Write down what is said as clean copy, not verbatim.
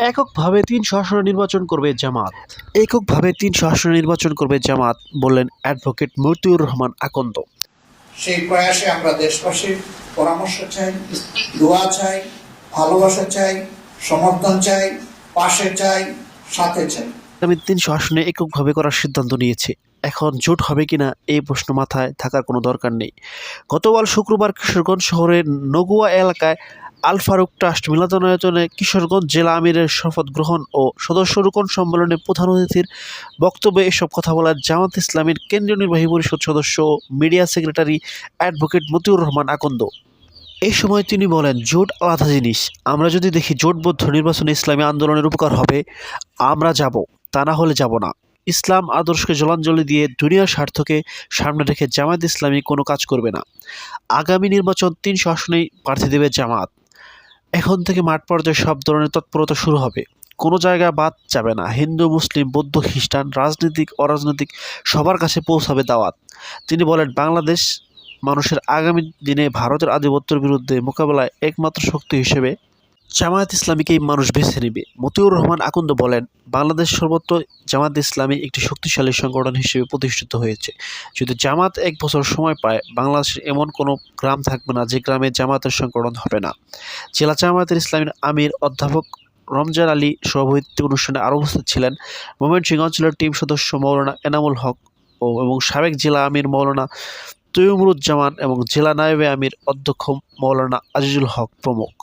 এককভাবে ৩০০ আসনে নির্বাচন করবে জামাত। এককভাবে ৩০০ আসনে নির্বাচন করবে জামাত, বললেন অ্যাডভোকেট মতিউর রহমান আকন্দ। সেই প্রয়াসে আমরা দেশবাসীর পরামর্শ চাই, দোয়া চাই, ভালোবাসা চাই, সমর্থন চাই, পাশে চাই, সাথে চাই। আমি ৩০০ আসনে এককভাবে করার সিদ্ধান্ত নিয়েছে। এখন জোট হবে কিনা এই প্রশ্ন মাথায় থাকার কোনো দরকার নেই। গতকাল শুক্রবার কিশোরগঞ্জ শহরের নগুয়া এলাকায় আল ফারুক ট্রাস্ট মিলনায়তনে কিশোরগঞ্জ জেলা আমিরের শপথ গ্রহণ ও সদস্য রোকন সম্মেলনে প্রধান অতিথির বক্তব্যে এসব কথা বলেন জামাত ইসলামীর কেন্দ্রীয় নির্বাহী পরিষদ সদস্য ও media secretary advocate Motiur Rahman Akand. এই সময় তিনি বলেন, জোট আলাদা জিনিস। আমরা যদি দেখি জোটবদ্ধ নির্বাচনে ইসলামী আন্দোলনের উপকার হবে, আমরা যাব, তা না হলে যাব না। ইসলাম আদর্শকে জলাঞ্জলি দিয়ে দুনিয়ার স্বার্থকে সামনে রেখে জামায়াত ইসলামী কোনো কাজ করবে না। আগামী নির্বাচন ৩০০ আসনেই প্রার্থী দেবে জামাত। এখন থেকে মাঠ পর্যায়ে সব ধরনের তৎপরতা শুরু হবে। কোনো জায়গায় বাদ যাবে না। হিন্দু, মুসলিম, বৌদ্ধ, খ্রিস্টান, রাজনীতিক, অরাজনৈতিক সবার কাছে পৌঁছাবে দাওয়াত। তিনি বলেন, বাংলাদেশ মানুষের আগামী দিনে ভারতের আধিপত্যের বিরুদ্ধে মোকাবেলায় একমাত্র শক্তি হিসেবে জামায়াত ইসলামীকেই মানুষ বেছে নেবে। মতিউর রহমান আকন্দ বলেন, বাংলাদেশ সর্বত্র জামায়াত ইসলামী একটি শক্তিশালী সংগঠন হিসেবে প্রতিষ্ঠিত হয়েছে। যদি জামাত ১ বছর সময় পায়, বাংলাদেশের এমন কোনো গ্রাম থাকবে না যে গ্রামে জামায়াতের সংগঠন হবে না। জেলা জামায়াতের ইসলামীর আমির অধ্যাপক রমজান আলী সভাপতিত্বে অনুষ্ঠানে আরও উপস্থিত ছিলেন ময়মনসিংহ অঞ্চলের টিম সদস্য মাওলানা এনামুল হক এবং সাবেক জেলা আমির মাওলানা তৈয়মুরুজ্জামান এবং জেলা নায়েবে আমির অধ্যক্ষ মাওলানা আজিজুল হক প্রমুখ।